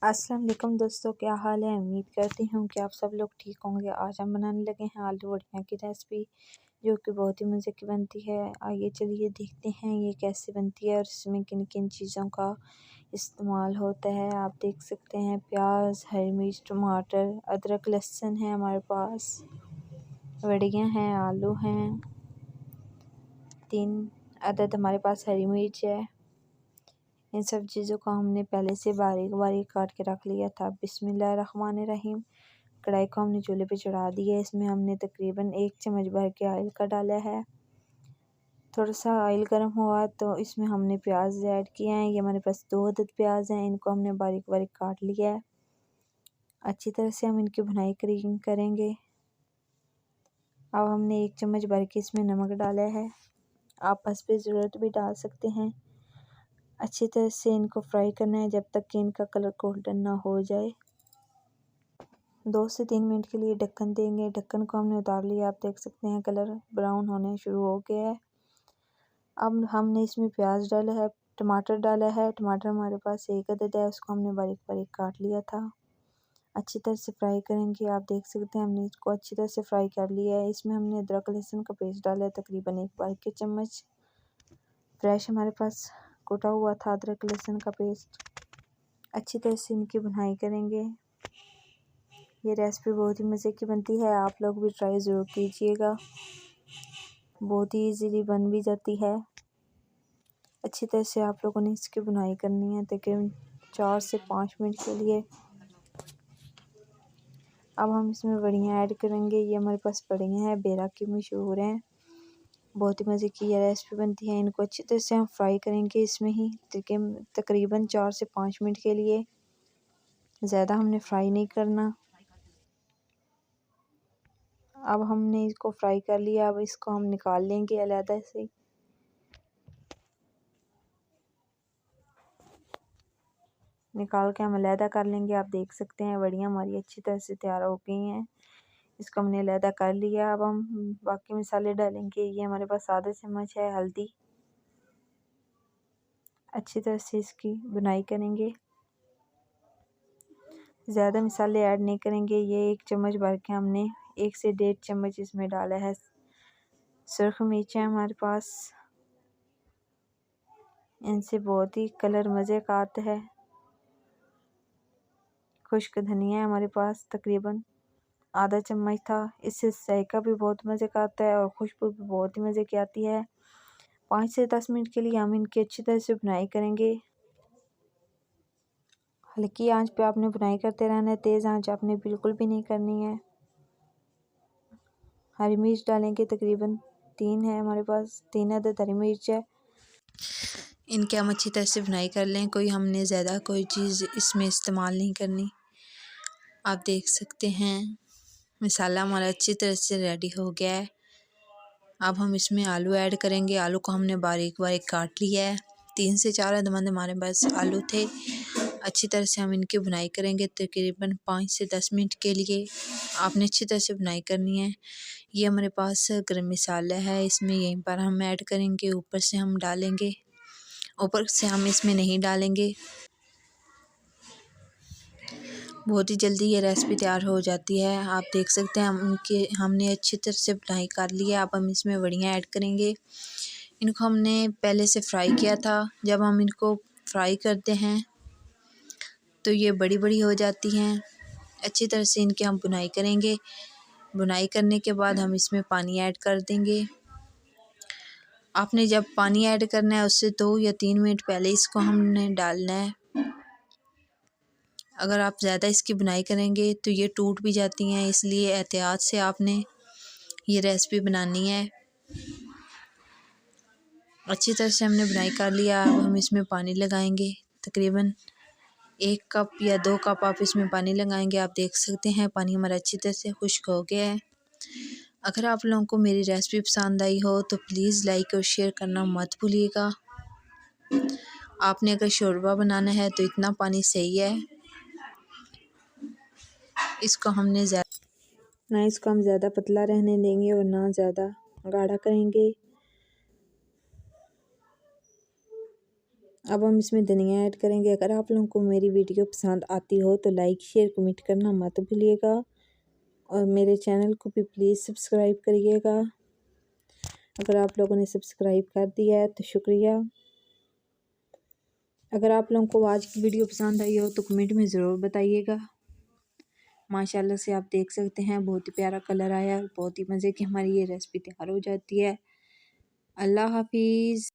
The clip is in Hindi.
अस्सलाम वालेकुम दोस्तों, क्या हाल है। उम्मीद करती हूँ कि आप सब लोग ठीक होंगे। आज हम बनाने लगे हैं आलू वड़ियाँ की रेसिपी, जो कि बहुत ही मज़े की बनती है। आइए चलिए देखते हैं ये कैसे बनती है और इसमें किन किन चीज़ों का इस्तेमाल होता है। आप देख सकते हैं प्याज, हरी मिर्च, टमाटर, अदरक, लहसुन है हमारे पास, वड़ियाँ हैं, आलू हैं, 3 अदद हमारे पास हरी मिर्च है। इन सब चीज़ों को हमने पहले से बारीक बारीक काट के रख लिया था। बिस्मिल्लाहिर्रहमानिर्रहीम। कढ़ाई को हमने चूल्हे पे चढ़ा दी है। इसमें हमने तकरीबन 1 चम्मच भर के ऑयल का डाला है। थोड़ा सा ऑयल गर्म हुआ तो इसमें हमने प्याज ऐड किए हैं। ये हमारे पास 2 अदद प्याज हैं, इनको हमने बारीक बारीक काट लिया है। अच्छी तरह से हम इनकी भुनाई करेंगे। अब हमने 1 चम्मच भर के इसमें नमक डाला है। आप बस पे ज़रूरत भी डाल सकते हैं। अच्छी तरह से इनको फ्राई करना है जब तक कि इनका कलर गोल्डन ना हो जाए। 2 से 3 मिनट के लिए ढक्कन देंगे। ढक्कन को हमने उतार लिया। आप देख सकते हैं कलर ब्राउन होने शुरू हो गया है। अब हमने इसमें प्याज डाला है, टमाटर डाला है। टमाटर हमारे पास 1 अदद है, उसको हमने बारीक बारीक काट लिया था। अच्छी तरह से फ्राई करेंगे। आप देख सकते हैं हमने इसको अच्छी तरह से फ्राई कर लिया है। इसमें हमने अदरक लहसुन का पेस्ट डाला है, तकरीबन 1 बारीक के चम्मच। फ्रेश हमारे पास कुटा हुआ था अदरक लहसुन का पेस्ट। अच्छी तरह से इनकी भुनाई करेंगे। ये रेसिपी बहुत ही मज़े की बनती है, आप लोग भी ट्राई ज़रूर कीजिएगा। बहुत ही इजीली बन भी जाती है। अच्छी तरह से आप लोगों ने इसकी भुनाई करनी है तकरीबन 4 से 5 मिनट के लिए। अब हम इसमें वड़ियाँ ऐड करेंगे। ये हमारे पास वड़ियाँ हैं, बेरा की मशहूर हैं। बहुत ही मज़े की ये रेसिपी बनती है। इनको अच्छी तरह से हम फ्राई करेंगे इसमें ही तकरीबन 4 से 5 मिनट के लिए। ज़्यादा हमने फ्राई नहीं करना। अब हमने इसको फ्राई कर लिया। अब इसको हम निकाल लेंगे अलग से। निकाल के हम अलहदा कर लेंगे। आप देख सकते हैं वड़ियाँ हमारी अच्छी तरह से तैयार हो गई हैं। इसको हमने अलहदा कर लिया। अब हम बाकी मसाले डालेंगे। ये हमारे पास आधा चम्मच है हल्दी। अच्छी तरह से इसकी बुनाई करेंगे। ज़्यादा मसाले ऐड नहीं करेंगे। ये 1 चम्मच भर के हमने 1 से 1.5 चम्मच इसमें डाला है। सुर्ख मिर्च है हमारे पास, इनसे बहुत ही कलर मज़े का आता है। खुश्क धनिया है हमारे पास, तकरीबन आधा चम्मच था। इससे जायका भी बहुत मज़े का आता है और खुशबू भी बहुत ही मज़े की आती है। 5 से 10 मिनट के लिए हम इनकी अच्छी तरह से बुनाई करेंगे। हल्की आंच पे आपने बुनाई करते रहना है, तेज़ आंच आपने बिल्कुल भी नहीं करनी है। हरी मिर्च डालेंगे, तकरीबन 3 है हमारे पास, 3 अदद हरी मिर्च है। इनके हम अच्छी तरह से बुनाई कर लें। हमने ज़्यादा कोई चीज़ इसमें इस्तेमाल नहीं करनी। आप देख सकते हैं मसाला हमारा अच्छी तरह से रेडी हो गया है। अब हम इसमें आलू ऐड करेंगे। आलू को हमने बारीक बारीक काट लिया है। 3 से 4 अदद हमारे पास आलू थे। अच्छी तरह से हम इनकी बुनाई करेंगे तकरीबन 5 से 10 मिनट के लिए। आपने अच्छी तरह से बुनाई करनी है। ये हमारे पास गरम मसाला है, इसमें यहीं पर हम ऐड करेंगे। ऊपर से हम डालेंगे, ऊपर से हम इसमें नहीं डालेंगे। बहुत ही जल्दी ये रेसिपी तैयार हो जाती है। आप देख सकते हैं हमने अच्छी तरह से बुनाई कर लिया। अब हम इसमें वड़ियाँ ऐड करेंगे। इनको हमने पहले से फ्राई किया था। जब हम इनको फ्राई करते हैं तो ये बड़ी बड़ी हो जाती हैं। अच्छी तरह से इनकी हम बुनाई करेंगे। बुनाई करने के बाद हम इसमें पानी ऐड कर देंगे। आपने जब पानी ऐड करना है उससे 2 या 3 मिनट पहले इसको हमने डालना है। अगर आप ज़्यादा इसकी बुनाई करेंगे तो ये टूट भी जाती हैं, इसलिए एहतियात से आपने ये रेसिपी बनानी है। अच्छी तरह से हमने बुनाई कर लिया। अब हम इसमें पानी लगाएंगे, तकरीबन 1 कप या 2 कप आप इसमें पानी लगाएंगे। आप देख सकते हैं पानी हमारा अच्छी तरह से खुश्क हो गया है। अगर आप लोगों को मेरी रेसिपी पसंद आई हो तो प्लीज़ लाइक और शेयर करना मत भूलिएगा। आपने अगर शोरबा बनाना है तो इतना पानी सही है। इसको हम ज़्यादा पतला रहने देंगे और ना ज़्यादा गाढ़ा करेंगे। अब हम इसमें धनिया ऐड करेंगे। अगर आप लोगों को मेरी वीडियो पसंद आती हो तो लाइक शेयर कमेंट करना मत भूलिएगा और मेरे चैनल को भी प्लीज़ सब्सक्राइब करिएगा। अगर आप लोगों ने सब्सक्राइब कर दिया है तो शुक्रिया। अगर आप लोगों को आज की वीडियो पसंद आई हो तो कमेंट में ज़रूर बताइएगा। माशाल्लाह से आप देख सकते हैं बहुत ही प्यारा कलर आया है। बहुत ही मज़े की हमारी ये रेसिपी तैयार हो जाती है। अल्लाह हाफिज़।